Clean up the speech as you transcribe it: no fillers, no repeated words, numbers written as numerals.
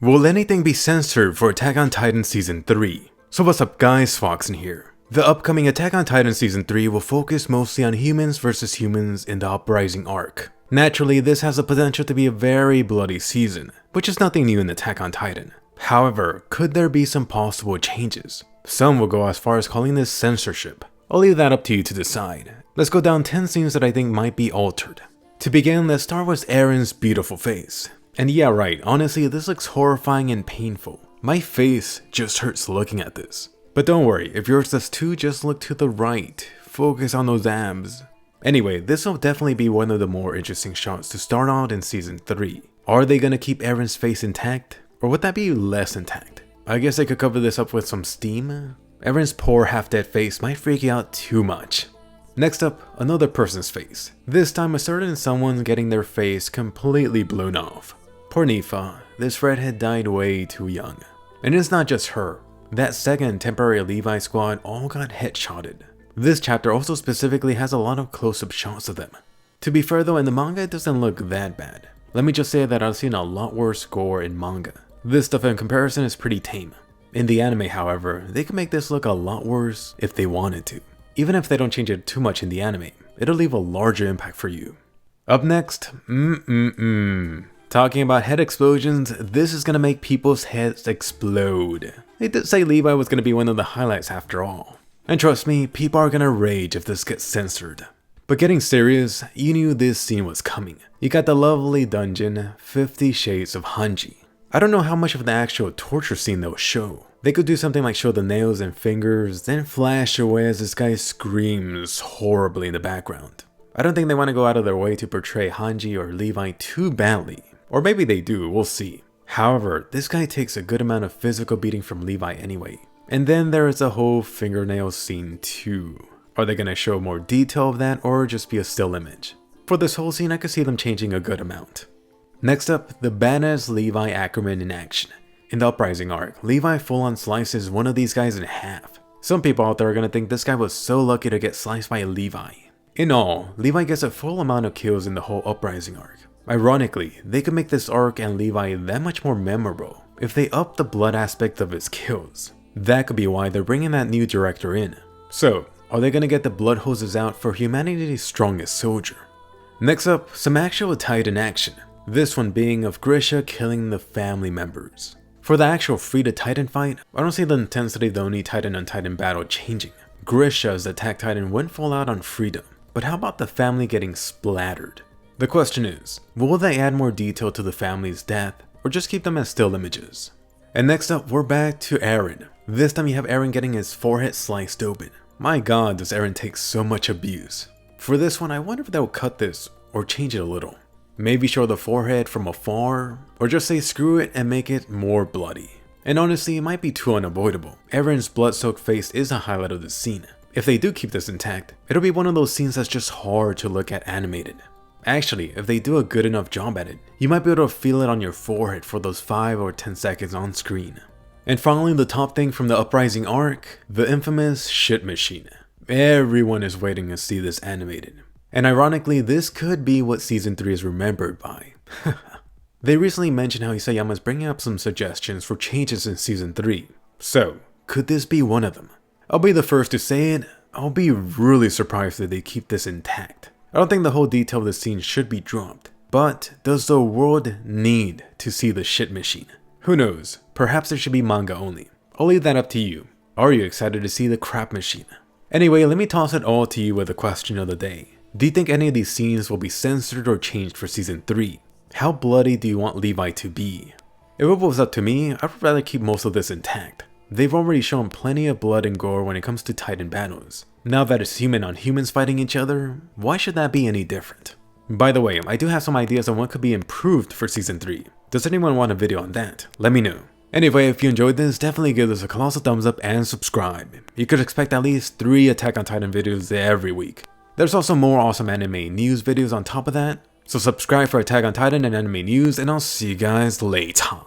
Will anything be censored for Attack on Titan Season 3? So what's up guys, Foxen here. The upcoming Attack on Titan Season 3 will focus mostly on humans versus humans in the Uprising arc. Naturally, this has the potential to be a very bloody season, which is nothing new in Attack on Titan. However, could there be some possible changes? Some will go as far as calling this censorship. I'll leave that up to you to decide. Let's go down 10 scenes that I think might be altered. To begin, let's start with Eren's beautiful face. And yeah, right, honestly, this looks horrifying and painful. My face just hurts looking at this. But don't worry, if yours does too, just look to the right. Focus on those abs. Anyway, this will definitely be one of the more interesting shots to start out in Season 3. Are they gonna keep Eren's face intact? Or would that be less intact? I guess they could cover this up with some steam. Eren's poor half-dead face might freak you out too much. Next up, another person's face. This time a certain someone getting their face completely blown off. Poor Nifa, this redhead died way too young. And it's not just her. That second temporary Levi squad all got headshotted. This chapter also specifically has a lot of close-up shots of them. To be fair though, in the manga it doesn't look that bad. Let me just say that I've seen a lot worse gore in manga. This stuff in comparison is pretty tame. In the anime however, they can make this look a lot worse if they wanted to. Even if they don't change it too much in the anime, it'll leave a larger impact for you. Up next, talking about head explosions, this is gonna make people's heads explode. They did say Levi was gonna be one of the highlights after all. And trust me, people are gonna rage if this gets censored. But getting serious, you knew this scene was coming. You got the lovely dungeon, 50 Shades of Hanji. I don't know how much of the actual torture scene they'll show. They could do something like show the nails and fingers, then flash away as this guy screams horribly in the background. I don't think they want to go out of their way to portray Hanji or Levi too badly. Or maybe they do, we'll see. However, this guy takes a good amount of physical beating from Levi anyway. And then there is a whole fingernail scene too. Are they going to show more detail of that or just be a still image? For this whole scene, I could see them changing a good amount. Next up, the badass Levi Ackerman in action. In the Uprising arc, Levi full-on slices one of these guys in half. Some people out there are going to think this guy was so lucky to get sliced by Levi. In all, Levi gets a full amount of kills in the whole Uprising arc. Ironically, they could make this arc and Levi that much more memorable if they up the blood aspect of his kills. That could be why they're bringing that new director in. So, are they going to get the blood hoses out for humanity's strongest soldier? Next up, some actual Titan action. This one being of Grisha killing the family members. For the actual Frida Titan fight, I don't see the intensity of the only Titan on Titan battle changing. Grisha as the attack Titan went full out on Frida, but how about the family getting splattered? The question is, will they add more detail to the family's death, or just keep them as still images? And next up, we're back to Eren. This time you have Eren getting his forehead sliced open. My god, does Eren take so much abuse. For this one, I wonder if they'll cut this, or change it a little. Maybe show the forehead from afar, or just say screw it and make it more bloody. And honestly, it might be too unavoidable. Eren's blood-soaked face is a highlight of the scene. If they do keep this intact, it'll be one of those scenes that's just hard to look at animated. Actually, if they do a good enough job at it, you might be able to feel it on your forehead for those 5 or 10 seconds on screen. And finally, the top thing from the Uprising arc, the infamous shit machine. Everyone is waiting to see this animated. And ironically, this could be what Season 3 is remembered by. They recently mentioned how Isayama is bringing up some suggestions for changes in Season 3. So, could this be one of them? I'll be the first to say it, I'll be really surprised if they keep this intact. I don't think the whole detail of the scene should be dropped. But, does the world need to see the shit machine? Who knows, perhaps there should be manga only. I'll leave that up to you. Are you excited to see the crap machine? Anyway, let me toss it all to you with a question of the day. Do you think any of these scenes will be censored or changed for Season 3? How bloody do you want Levi to be? If it was up to me, I'd rather keep most of this intact. They've already shown plenty of blood and gore when it comes to Titan battles. Now that it's human on humans fighting each other, why should that be any different? By the way, I do have some ideas on what could be improved for Season 3. Does anyone want a video on that? Let me know. Anyway, if you enjoyed this, definitely give this a colossal thumbs up and subscribe. You could expect at least 3 Attack on Titan videos every week. There's also more awesome anime news videos on top of that, so subscribe for Attack on Titan and anime news, and I'll see you guys later.